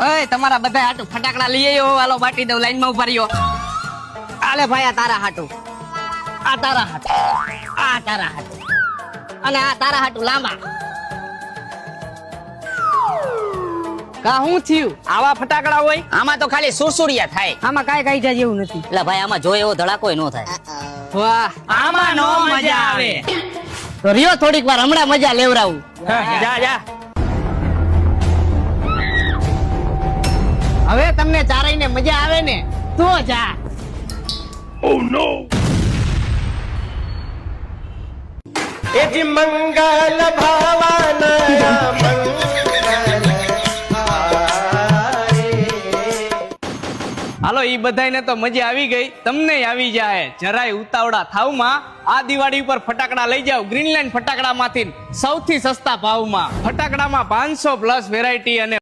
ઓય તમારા બધા હાટુ ફટાકડા લઈ આવ્યો, હાલો બાટી દઉં, લાઈન માં ઉભા રહ્યો. આલે ભાઈ આ તારા હાટુ, આ તારા હાટુ, આ તારા હાટુ, અને આ તારા હાટુ લાંબા. કા હું થયું? આવા ફટાકડા હોય આમાં તો ખાલી સુરસુરિયા થાય. આમાં કાઈ કાઈ જેવું નથી. એટલે ભાઈ આમાં જોઈ એવો ધડાકોય નો થાય. વાહ, આમાં નો મજા આવે. તો રહ્યો થોડીક વાર, હમણાં મજા લેવરાવું. જા જા. હવે તમને ચારાઈને મજા આવે ને તો જા. Oh no! એજી મંગલ ભાવનયા મંગલ હાલો ઈ બધાને તો મજા આવી ગઈ, તમને આવી જાય. જરાય ઉતાવળા થાવમાં આ દિવાળી ઉપર ફટાકડા લઈ જાવ ગ્રીનલેન્ડ ફટાકડા માંથી સૌથી સસ્તા ભાવમાં. ફટાકડામાં 500 પ્લસ વેરાયટી અને